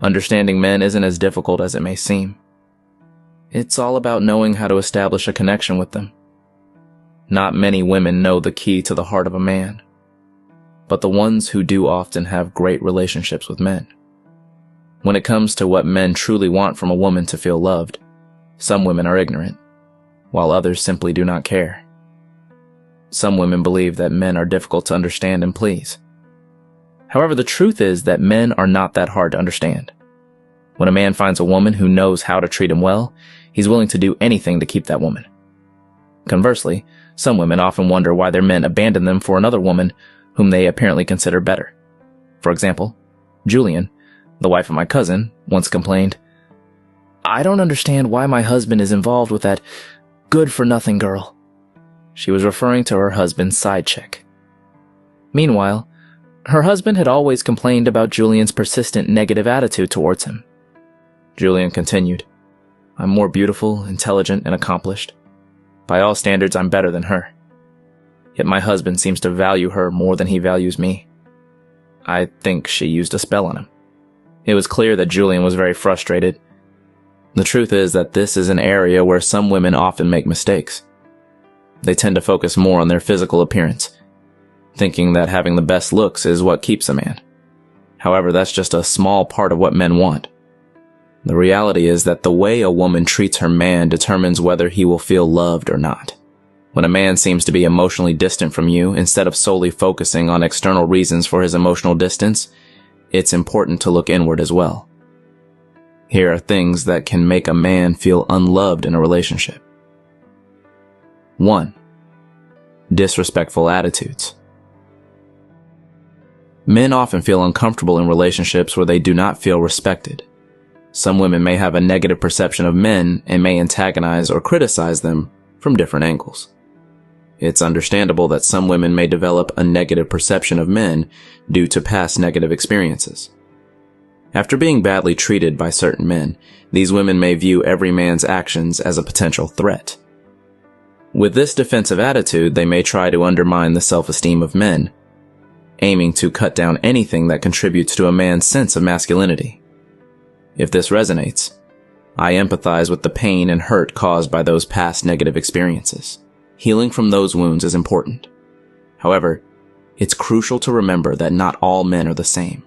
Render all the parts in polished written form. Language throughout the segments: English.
Understanding men isn't as difficult as it may seem. It's all about knowing how to establish a connection with them. Not many women know the key to the heart of a man, but the ones who do often have great relationships with men. When it comes to what men truly want from a woman to feel loved, some women are ignorant, while others simply do not care. Some women believe that men are difficult to understand and please. However, the truth is that men are not that hard to understand. When a man finds a woman who knows how to treat him well, he's willing to do anything to keep that woman. Conversely, some women often wonder why their men abandon them for another woman whom they apparently consider better. For example, Julian, the wife of my cousin, once complained, "I don't understand why my husband is involved with that good-for-nothing girl." She was referring to her husband's side chick. Meanwhile, her husband had always complained about Julian's persistent negative attitude towards him. Julian continued, "I'm more beautiful, intelligent, and accomplished. By all standards, I'm better than her. Yet my husband seems to value her more than he values me. I think she used a spell on him." It was clear that Julian was very frustrated. The truth is that this is an area where some women often make mistakes. They tend to focus more on their physical appearance, thinking that having the best looks is what keeps a man. However, that's just a small part of what men want. The reality is that the way a woman treats her man determines whether he will feel loved or not. When a man seems to be emotionally distant from you, instead of solely focusing on external reasons for his emotional distance, it's important to look inward as well. Here are things that can make a man feel unloved in a relationship. 1. Disrespectful attitudes. Men often feel uncomfortable in relationships where they do not feel respected. Some women may have a negative perception of men and may antagonize or criticize them from different angles. It's understandable that some women may develop a negative perception of men due to past negative experiences. After being badly treated by certain men, these women may view every man's actions as a potential threat. With this defensive attitude, they may try to undermine the self-esteem of men, aiming to cut down anything that contributes to a man's sense of masculinity. If this resonates, I empathize with the pain and hurt caused by those past negative experiences. Healing from those wounds is important. However, it's crucial to remember that not all men are the same.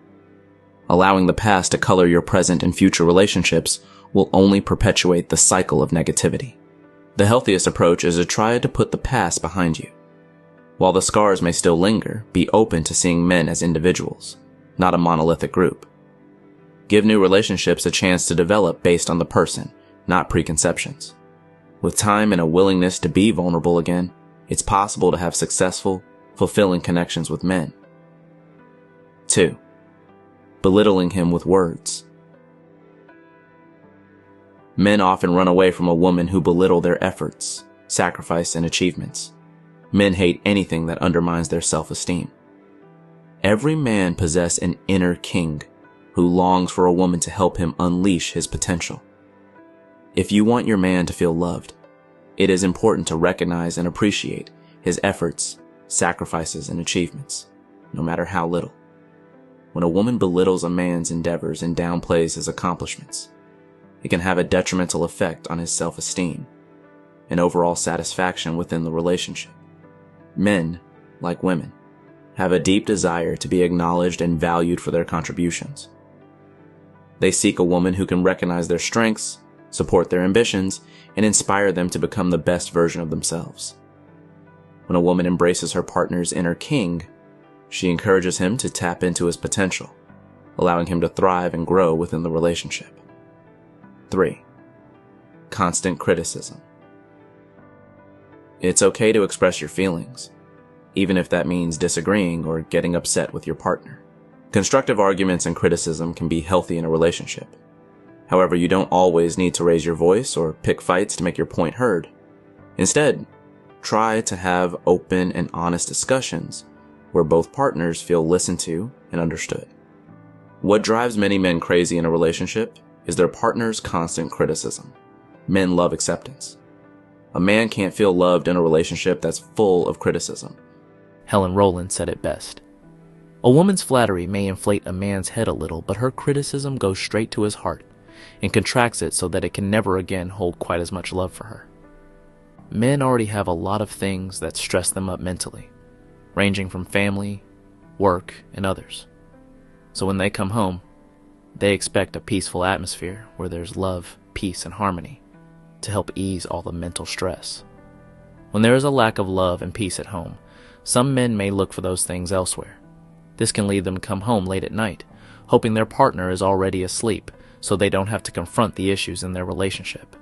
Allowing the past to color your present and future relationships will only perpetuate the cycle of negativity. The healthiest approach is to try to put the past behind you. While the scars may still linger, be open to seeing men as individuals, not a monolithic group. Give new relationships a chance to develop based on the person, not preconceptions. With time and a willingness to be vulnerable again, it's possible to have successful, fulfilling connections with men. 2. Belittling him with words. Men often run away from a woman who belittle their efforts, sacrifice, and achievements. Men hate anything that undermines their self-esteem. Every man possesses an inner king who longs for a woman to help him unleash his potential. If you want your man to feel loved, it is important to recognize and appreciate his efforts, sacrifices, and achievements, no matter how little. When a woman belittles a man's endeavors and downplays his accomplishments, it can have a detrimental effect on his self-esteem and overall satisfaction within the relationship. Men, like women, have a deep desire to be acknowledged and valued for their contributions. They seek a woman who can recognize their strengths, support their ambitions, and inspire them to become the best version of themselves. When a woman embraces her partner's inner king, she encourages him to tap into his potential, allowing him to thrive and grow within the relationship. 3. Constant criticism. It's okay to express your feelings, even if that means disagreeing or getting upset with your partner. Constructive arguments and criticism can be healthy in a relationship. However, you don't always need to raise your voice or pick fights to make your point heard. Instead, try to have open and honest discussions where both partners feel listened to and understood. What drives many men crazy in a relationship is their partner's constant criticism. Men love acceptance. A man can't feel loved in a relationship that's full of criticism. Helen Rowland said it best. A woman's flattery may inflate a man's head a little, but her criticism goes straight to his heart and contracts it so that it can never again hold quite as much love for her. Men already have a lot of things that stress them up mentally, ranging from family, work, and others. So when they come home, they expect a peaceful atmosphere where there's love, peace, and harmony to help ease all the mental stress. When there is a lack of love and peace at home, some men may look for those things elsewhere. This can lead them to come home late at night, hoping their partner is already asleep so they don't have to confront the issues in their relationship.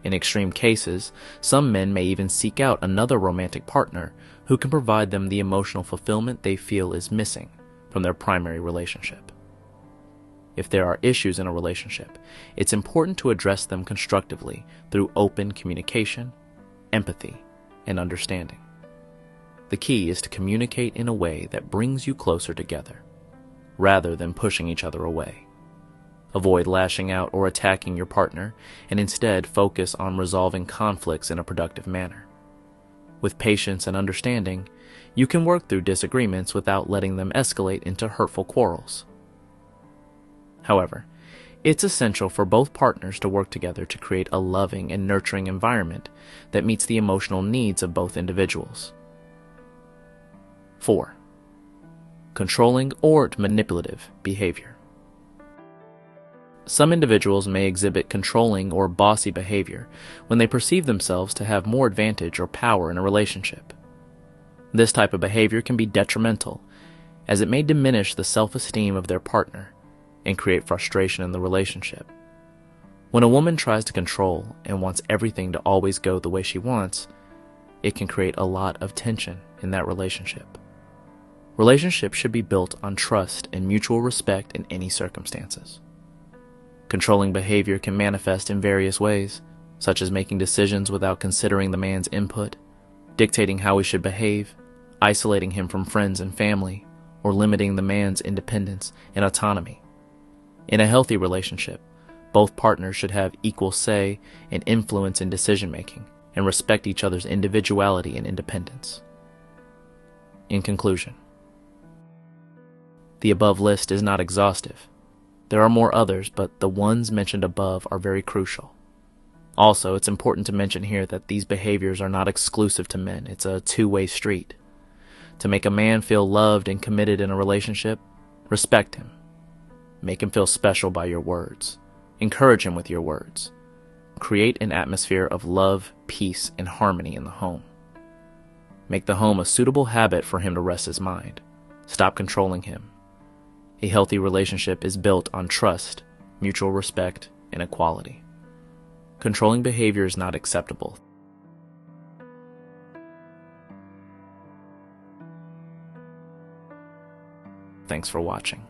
In extreme cases, some men may even seek out another romantic partner who can provide them the emotional fulfillment they feel is missing from their primary relationship. If there are issues in a relationship, it's important to address them constructively through open communication, empathy, and understanding. The key is to communicate in a way that brings you closer together, rather than pushing each other away. Avoid lashing out or attacking your partner, and instead focus on resolving conflicts in a productive manner. With patience and understanding, you can work through disagreements without letting them escalate into hurtful quarrels. However, it's essential for both partners to work together to create a loving and nurturing environment that meets the emotional needs of both individuals. 4. Controlling or manipulative behavior. Some individuals may exhibit controlling or bossy behavior when they perceive themselves to have more advantage or power in a relationship. This type of behavior can be detrimental, as it may diminish the self-esteem of their partner and create frustration in the relationship. When a woman tries to control and wants everything to always go the way she wants, it can create a lot of tension in that relationship. Relationships should be built on trust and mutual respect in any circumstances. Controlling behavior can manifest in various ways, such as making decisions without considering the man's input, dictating how he should behave, isolating him from friends and family, or limiting the man's independence and autonomy. In a healthy relationship, both partners should have equal say and influence in decision-making and respect each other's individuality and independence. In conclusion, the above list is not exhaustive. There are more others, but the ones mentioned above are very crucial. Also, it's important to mention here that these behaviors are not exclusive to men. It's a two-way street. To make a man feel loved and committed in a relationship, respect him. Make him feel special by your words. Encourage him with your words. Create an atmosphere of love, peace, and harmony in the home. Make the home a suitable habit for him to rest his mind. Stop controlling him. A healthy relationship is built on trust, mutual respect, and equality. Controlling behavior is not acceptable. Thanks for watching.